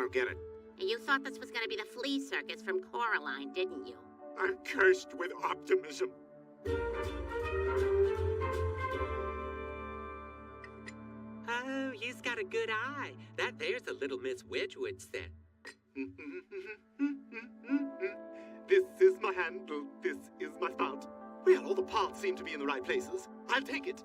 don't get it. And you thought this was going to be the flea circus from Coraline, didn't you? I'm cursed with optimism. Oh, you've got a good eye. That there's a little Miss Wedgwood set. This is my handle, this is my spout. Well, all the parts seem to be in the right places. I'll take it.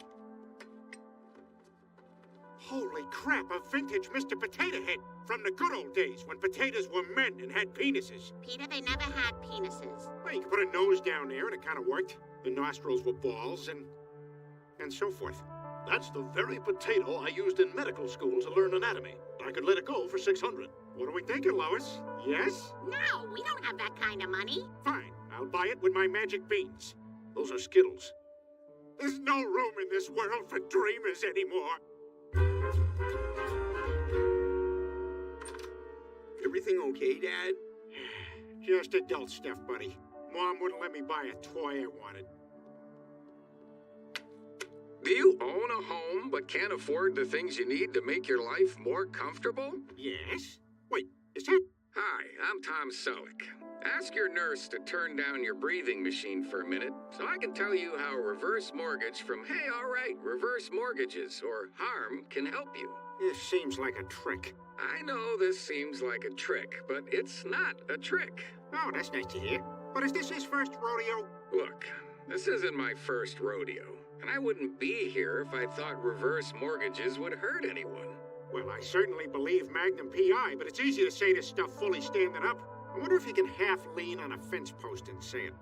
Holy crap, a vintage Mr. Potato Head from the good old days when potatoes were men and had penises. Peter, they never had penises. Well, you could put a nose down there and it kind of worked. The nostrils were balls and so forth. That's the very potato I used in medical school to learn anatomy. I could let it go for $600. What are we thinking, Lois? Yes? No, we don't have that kind of money. Fine, I'll buy it with my magic beans. Those are Skittles. There's no room in this world for dreamers anymore. Everything okay, Dad? Just adult stuff, buddy. Mom wouldn't let me buy a toy I wanted. Do you own a home but can't afford the things you need to make your life more comfortable? Yes? Wait, is that... Hi, I'm Tom Selleck. Ask your nurse to turn down your breathing machine for a minute so I can tell you how a reverse mortgage from Hey Alright Reverse Mortgages or HARM can help you. This seems like a trick. I know this seems like a trick, but it's not a trick. Oh, that's nice to hear. But is this his first rodeo? Look, this isn't my first rodeo, and I wouldn't be here if I thought reverse mortgages would hurt anyone. Well, I certainly believe Magnum PI, but it's easy to say this stuff fully standing up. I wonder if you can half lean on a fence post and say it.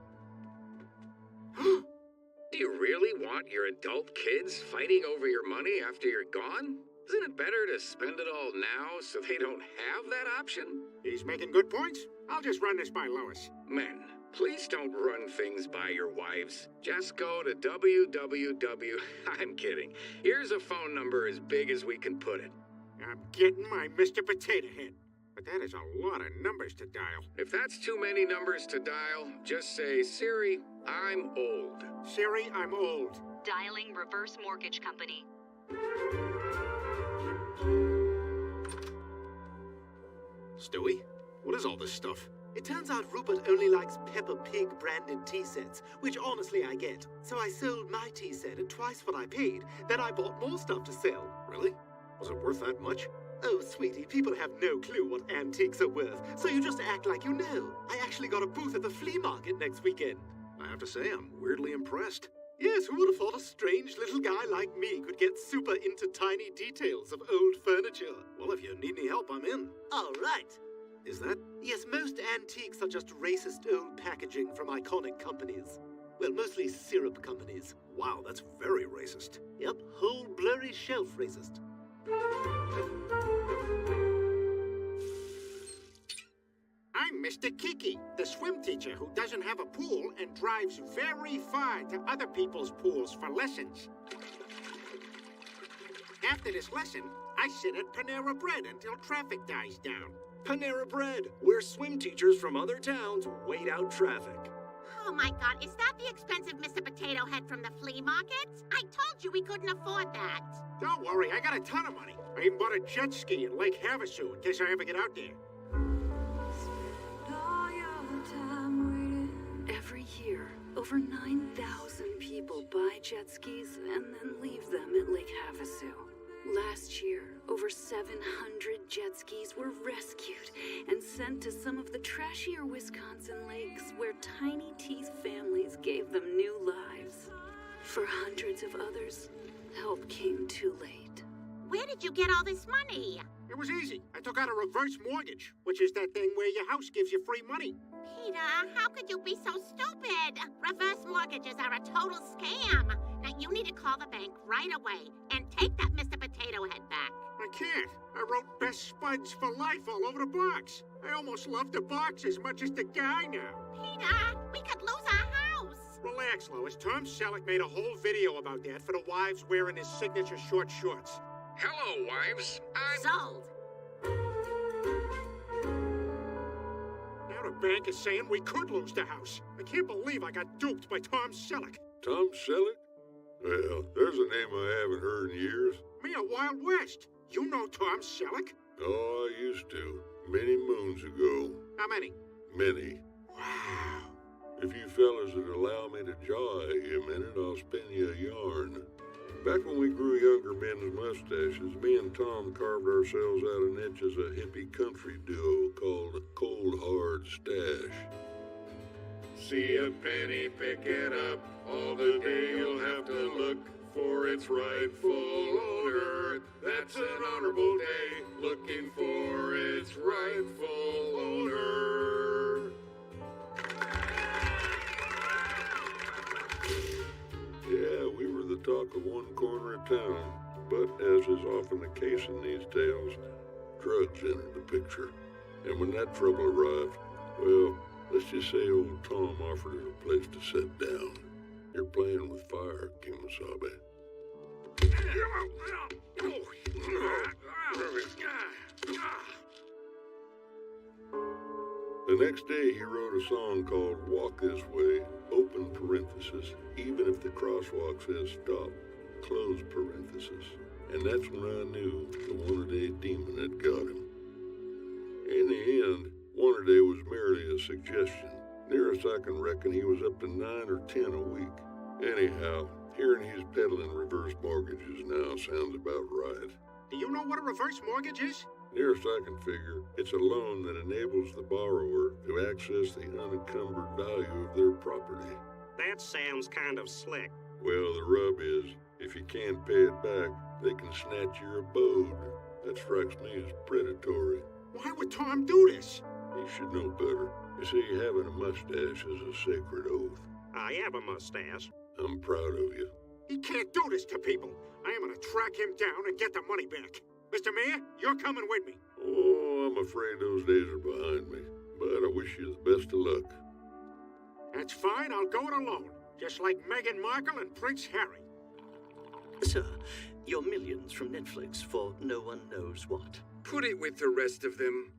Do you really want your adult kids fighting over your money after you're gone? Isn't it better to spend it all now so they don't have that option? He's making good points. I'll just run this by Lois. Men, please don't run things by your wives. Just go to www... I'm kidding. Here's a phone number as big as we can put it. I'm getting my Mr. Potato Head. But that is a lot of numbers to dial. If that's too many numbers to dial, just say, Siri, I'm old. Siri, I'm old. Dialing Reverse Mortgage Company. Stewie, what is all this stuff? It turns out Rupert only likes Peppa Pig branded tea sets, which honestly I get. So I sold my tea set at twice what I paid, then I bought more stuff to sell. Really? Was it worth that much? Oh, sweetie, people have no clue what antiques are worth, so you just act like you know. I actually got a booth at the flea market next weekend. I have to say, I'm weirdly impressed. Yes, who would have thought a strange little guy like me could get super into tiny details of old furniture? Well, if you need any help, I'm in. All right. Is that? Yes, most antiques are just racist old packaging from iconic companies. Well, mostly syrup companies. Wow, that's very racist. Yep, whole blurry shelf racist. I'm Mr. Kiki, the swim teacher who doesn't have a pool and drives very far to other people's pools for lessons. After this lesson, I sit at Panera Bread until traffic dies down. Panera Bread, where swim teachers from other towns wait out traffic. Oh my God, is that the expensive Mr. Potato Head from the flea market? I told you we couldn't afford that. Don't worry, I got a ton of money. I even bought a jet ski in Lake Havasu in case I ever get out there. Every year, over 9,000 people buy jet skis and then leave them at Lake Havasu. Last year, over 700 jet skis were rescued and sent to some of the trashier Wisconsin lakes where Tiny T's families gave them new lives. For hundreds of others, help came too late. Where did you get all this money? It was easy. I took out a reverse mortgage, which is that thing where your house gives you free money. Peter, how could you be so stupid? Reverse mortgages are a total scam. Now you need to call the bank right away and take that Mr. Potato Head back. I can't. I wrote Best Spuds for Life all over the box. I almost love the box as much as the guy now. Peter, we could lose our house. Relax, Lois. Tom Selleck made a whole video about that for the wives wearing his signature short shorts. Hello, wives. Sold. Now the bank is saying we could lose the house. I can't believe I got duped by Tom Selleck. Tom Selleck? Well, there's a name I haven't heard in years. Me a Wild West. You know Tom Selleck? Oh, I used to. Many moons ago. How many? Many. Wow. If you fellas would allow me to jaw at you a minute, I'll spin you a yarn. Back when we grew younger men's mustaches, me and Tom carved ourselves out a niche as a hippie country duo called Cold Hard Stash. See a penny, pick it up. All the day you'll have to look for its rightful owner. That's an honorable day, looking for its rightful owner. Yeah, we were the talk of one corner of town, but as is often the case in these tales, drugs entered the picture. And when that trouble arrived, well, let's just say old Tom offered us a place to sit down. You're playing with fire, Kemosabe. The next day, he wrote a song called Walk This Way, open parenthesis, even if the crosswalk says stop, close parenthesis. And that's when I knew the one-a-day demon had got him. In the end, one-a-day was merely a suggestion. Nearest I can reckon he was up to 9 or 10 a week. Anyhow, hearing he's peddling reverse mortgages now sounds about right. Do you know what a reverse mortgage is? Nearest I can figure, it's a loan that enables the borrower to access the unencumbered value of their property. That sounds kind of slick. Well, the rub is, if you can't pay it back, they can snatch your abode. That strikes me as predatory. Why would Tom do this? He should know better. You see, having a mustache is a sacred oath. I have a mustache. I'm proud of you. He can't do this to people. I am going to track him down and get the money back. Mr. Mayor, you're coming with me. Oh, I'm afraid those days are behind me, but I wish you the best of luck. That's fine, I'll go it alone. Just like Meghan Markle and Prince Harry. Sir, your millions from Netflix for no one knows what. Put it with the rest of them.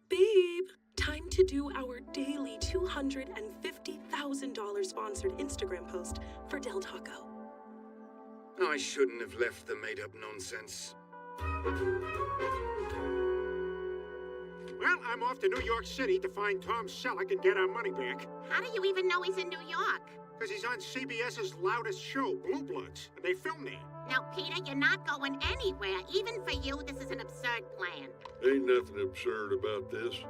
Babe, time to do our daily $250,000 sponsored Instagram post for Del Taco. I shouldn't have left the made-up nonsense. Well, I'm off to New York City to find Tom Selleck and get our money back. How do you even know he's in New York? Because he's on CBS's loudest show, Blue Bloods, and they film there. Now, Peter, you're not going anywhere. Even for you, this is an absurd plan. Ain't nothing absurd about this,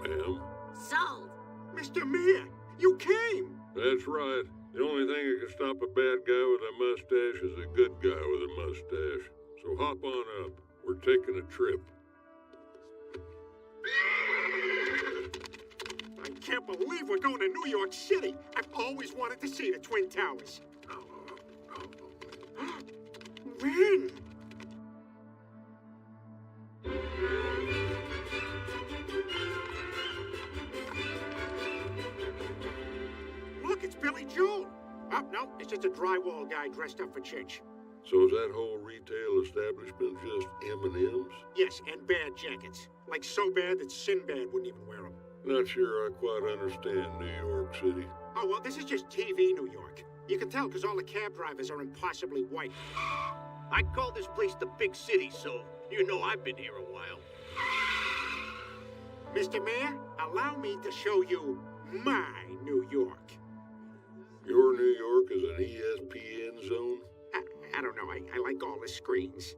ma'am. Sold. Mr. Mayor, you came. That's right. The only thing that can stop a bad guy with a mustache is a good guy with a mustache. So hop on up. We're taking a trip. I can't believe we're going to New York City. I've always wanted to see the Twin Towers. When? Look, it's Billy Joel. Oh, no, it's just a drywall guy dressed up for church. So is that whole retail establishment just M&Ms? Yes, and bad jackets. Like so bad that Sinbad wouldn't even wear them. Not sure I quite understand New York City. Oh, well, this is just TV New York. You can tell because all the cab drivers are impossibly white. I call this place the big city, so you know I've been here a while. Mr. Mayor, allow me to show you my New York. Your New York is an ESPN zone? I don't know. I like all the screens.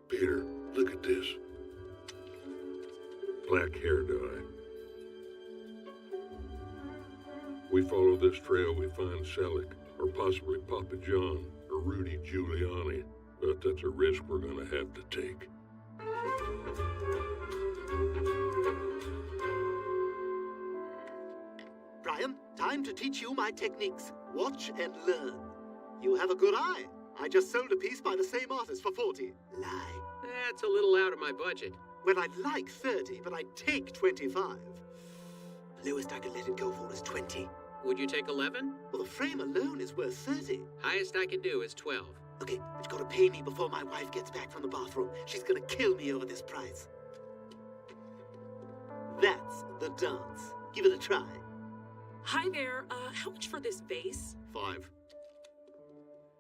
Peter, look at this. Black hair dye. We follow this trail, we find Selleck, or possibly Papa John, or Rudy Giuliani. But that's a risk we're gonna have to take. Brian, time to teach you my techniques. Watch and learn. You have a good eye. I just sold a piece by the same artist for 40. Lie. That's a little out of my budget. Well, I'd like 30, but I'd take 25. Lowest I could let it go for is 20. Would you take 11? Well, the frame alone is worth 30. Highest I can do is 12. Okay, but you gotta pay me before my wife gets back from the bathroom. She's gonna kill me over this price. That's the dance. Give it a try. Hi there, how much for this vase? 5.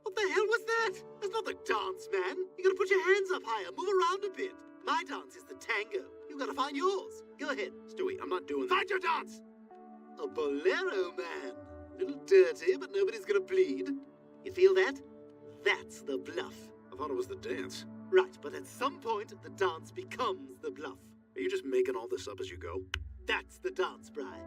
What the hell was that? That's not the dance, man. You gotta put your hands up higher. Move around a bit. My dance is the tango. You gotta find yours. Go ahead. Stewie, I'm not doing that. Find your dance! A bolero, man. A little dirty, but nobody's gonna bleed. You feel that? That's the bluff. I thought it was the dance. Right, but at some point, the dance becomes the bluff. Are you just making all this up as you go? That's the dance, Brian.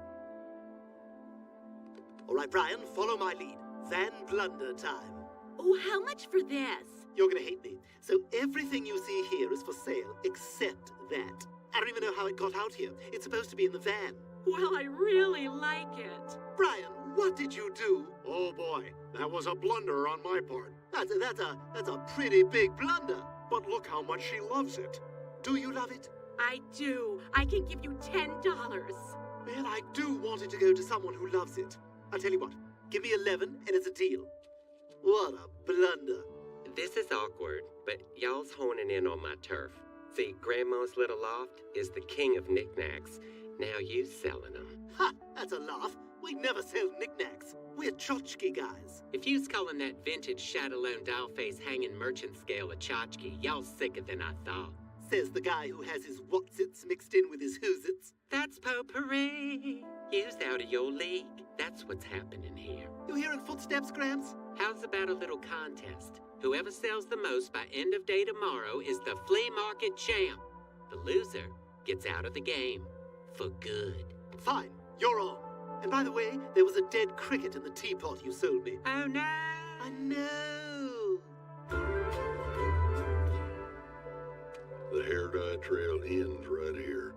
All right, Brian, follow my lead. Van Blunder time. Oh, how much for this? You're gonna hate me. So everything you see here is for sale, except that. I don't even know how it got out here. It's supposed to be in the van. Well, I really like it. Brian, what did you do? Oh boy, that was a blunder on my part. That's a pretty big blunder. But look how much she loves it. Do you love it? I do. I can give you $10. Man, I do want it to go to someone who loves it. I'll tell you what, give me 11 and it's a deal. What a blunder. This is awkward, but y'all's honing in on my turf. See, Grandma's little loft is the king of knickknacks. Now you selling them. Ha! That's a laugh. We never sell knickknacks. We're tchotchke guys. If you's calling that vintage Shadowlone dollface hanging merchant scale a tchotchke, y'all sicker than I thought. Says the guy who has his whatsits mixed in with his who's-its. That's potpourri. You's out of your league. That's what's happening here. You hearing footsteps, Gramps? How's about a little contest? Whoever sells the most by end of day tomorrow is the flea market champ. The loser gets out of the game. For good. Fine, you're on. And by the way, there was a dead cricket in the teapot you sold me. Oh no! I know. The hair dye trail ends right here.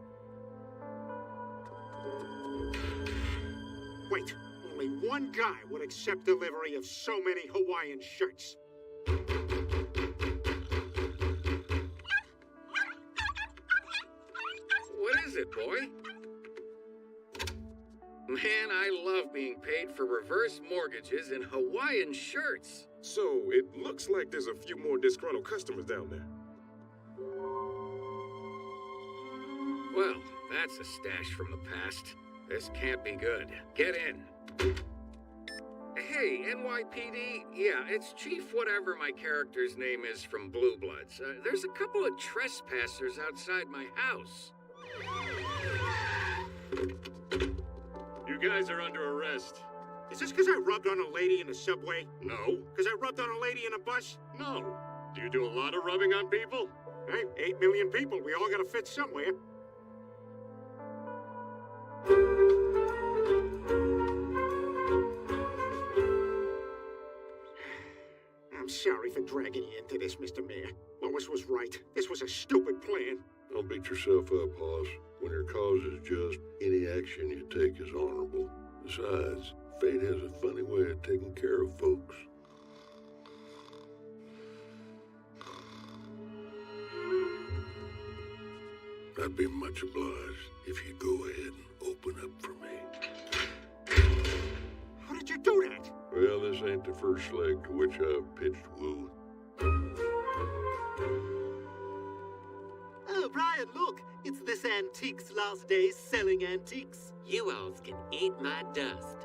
Wait, only one guy would accept delivery of so many Hawaiian shirts. What is it, boy? Man, I love being paid for reverse mortgages and Hawaiian shirts. So, it looks like there's a few more disgruntled customers down there. Well, that's a stash from the past. This can't be good. Get in. Hey, NYPD, yeah, it's Chief whatever my character's name is from Blue Bloods. There's a couple of trespassers outside my house. You guys are under arrest. Is this because I rubbed on a lady in the subway? No. Because I rubbed on a lady in a bus? No. Do you do a lot of rubbing on people? Hey, 8 million people. We all gotta fit somewhere. I'm sorry for dragging you into this, Mr. Mayor. Lois was right. This was a stupid plan. Don't beat yourself up, Hoss. When your cause is just, any action you take is honorable. Besides, fate has a funny way of taking care of folks. I'd be much obliged if you'd go ahead and open up for me. How did you do that? Well, this ain't the first leg to which I've pitched woo. Oh, Brian, look. It's this antique's last day selling antiques. You alls can eat my dust.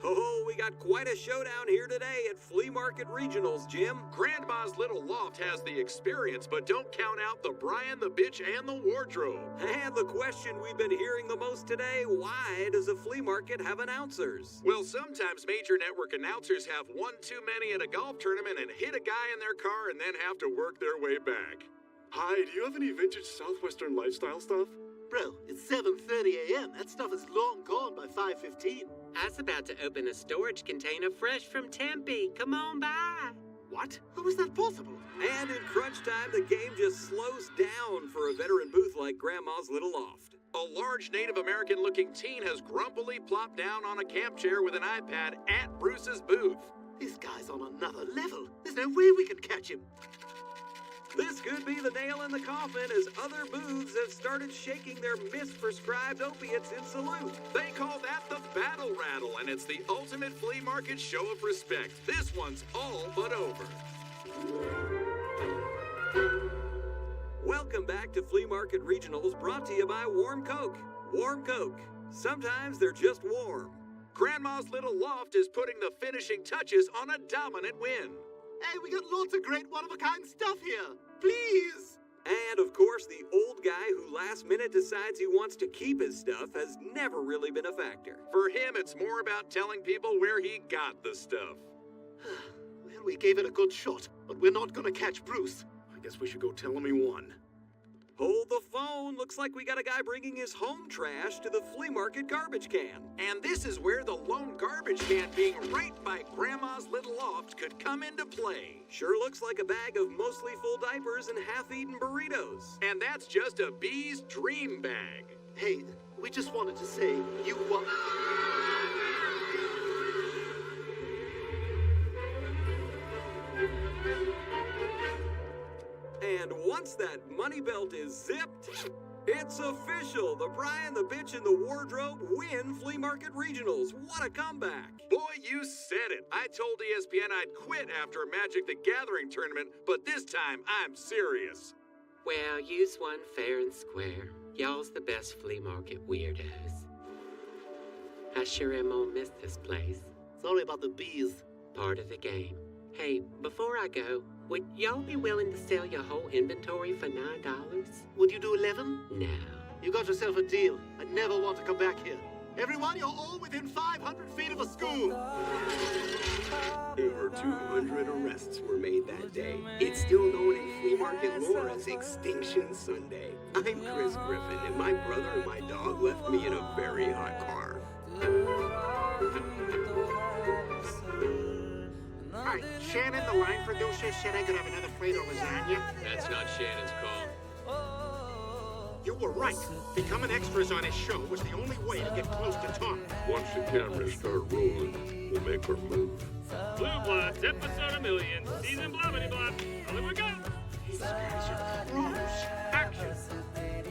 Oh, we got quite a showdown here today at Flea Market Regionals, Jim. Grandma's little loft has the experience, but don't count out the Brian, the bitch, and the wardrobe. And the question we've been hearing the most today, why does a flea market have announcers? Well, sometimes major network announcers have one too many at a golf tournament and hit a guy in their car and then have to work their way back. Hi, do you have any vintage Southwestern lifestyle stuff? Bro, it's 7:30 a.m. That stuff is long gone by 5:15. I was about to open a storage container fresh from Tempe. Come on by. What? How is that possible? And in crunch time, the game just slows down for a veteran booth like Grandma's Little Loft. A large Native American-looking teen has grumpily plopped down on a camp chair with an iPad at Bruce's booth. This guy's on another level. There's no way we can catch him. This could be the nail in the coffin as other booths have started shaking their misprescribed opiates in salute. They call that the Battle Rattle, and it's the ultimate flea market show of respect. This one's all but over. Welcome back to Flea Market Regionals, brought to you by Warm Coke. Warm Coke. Sometimes they're just warm. Grandma's Little Loft is putting the finishing touches on a dominant win. Hey, we got lots of great one-of-a-kind stuff here. please! And of course, the old guy who last minute decides he wants to keep his stuff has never really been a factor. For him, it's more about telling people where he got the stuff. Well, we gave it a good shot, but we're not gonna catch Bruce. I guess we should go tell him he won. Hold the phone. Looks like we got a guy bringing his home trash to the flea market garbage can. And this is where the lone garbage can being right by Grandma's little loft could come into play. Sure looks like a bag of mostly full diapers and half-eaten burritos. And that's just a bee's dream bag. Hey, we just wanted to say you won. And once that money belt is zipped, it's official. The Brian, the Bitch, and the Wardrobe win Flea Market Regionals. What a comeback. Boy, you said it. I told ESPN I'd quit after a Magic the Gathering tournament, but this time I'm serious. Well, you's won fair and square. Y'all's the best flea market weirdos. I sure am gonna miss this place. Sorry about the bees. Part of the game. Hey, before I go, would y'all be willing to sell your whole inventory for $9? Would you do 11? No. You got yourself a deal. I never want to come back here. Everyone, you're all within 500 feet of a school. Over 200 arrests were made that day. It's still known in flea market lore as Extinction Sunday. I'm Chris Griffin, and my brother and my dog left me in a very hot car. Hi, Shannon, the line producer, said I could have another plate of lasagna. That's not Shannon's call. You were right. Becoming extras on his show was the only way to get close to Tom. Once the cameras start rolling, we'll make our move. Blue Bloods, episode a million, season blah blah blah. Hollywood go! These guys are pros. Action!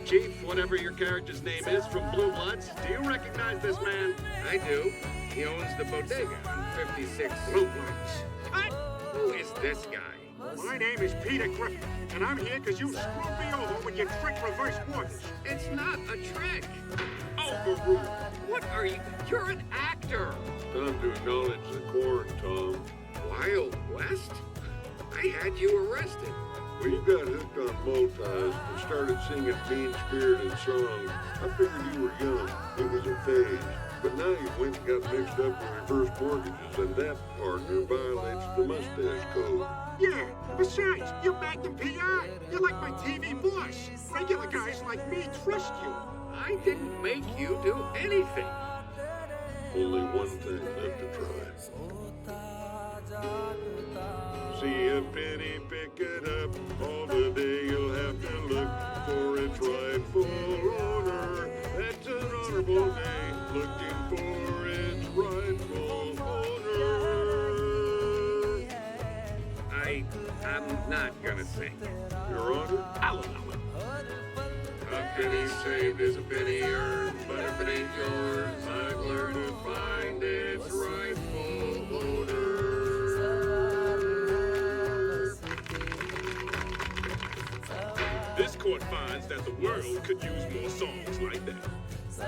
Chief, whatever your character's name is from Blue Bloods, do you recognize this man? I do. He owns the bodega on 56. Blue Bloods. What? Who is this guy? My name is Peter Griffin, and I'm here because you screwed me over with your trick reverse mortgage. It's not a trick. Overruled. What are you? You're an actor. Time to acknowledge the corn, Tom. Wild West? I had you arrested. When you got hooked on multis and started singing mean-spirited songs, I figured you were young. It was a phase. But now you went and got mixed up with reverse mortgages, and that, partner, violates the mustache code. Yeah, besides, you're Magnum PI. You're like my TV boss. Regular guys like me trust you. I didn't make you do anything. Only one thing left to try. See a penny, pick it up. All the day you'll have to look for its rightful owner. That's an honorable day, looking for its rightful owner. I'm not gonna sing. Your Honor? I'll allow it. A penny saved is a penny earned, but if it ain't yours, I've learned to find its rightful owner. This court finds that the world could use more songs like that.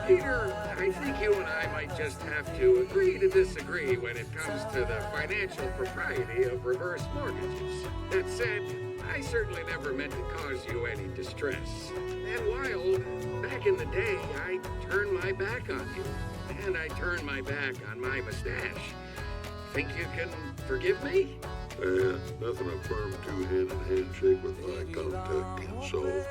Peter, I think you and I might just have to agree to disagree when it comes to the financial propriety of reverse mortgages. That said, I certainly never meant to cause you any distress. And while, back in the day, I turned my back on you, and I turned my back on my mustache. Think you can forgive me? Nothing a firm two-handed handshake with eye contact can solve.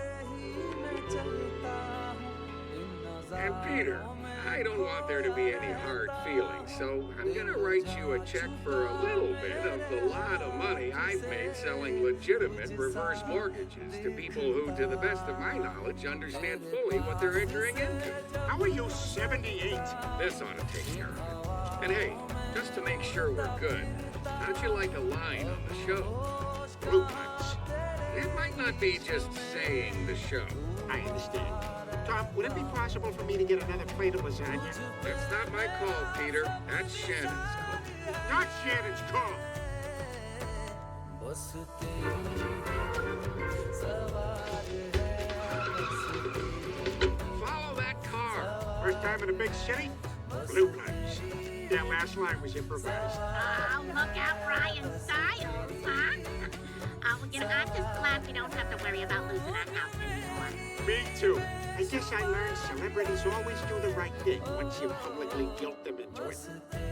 And Peter, I don't want there to be any hard feelings, so I'm gonna write you a check for a little bit of the lot of money I've made selling legitimate reverse mortgages to people who, to the best of my knowledge, understand fully what they're entering into. How are you 78? This ought to take care of it. And hey, just to make sure we're good, how'd you like a line on the show? Blue Bloods. It might not be just saying the show. I understand. Tom, would it be possible for me to get another plate of lasagna? That's not my call, Peter. That's Shannon's call. Not Shannon's call. Follow that car. First time in a big city? Blue Bloods. that last line was improvised. Oh, look out, Brian Styles, huh? I'm just glad we don't have to worry about losing our house anymore. Me too. I guess I learned celebrities always do the right thing once you publicly guilt them into it.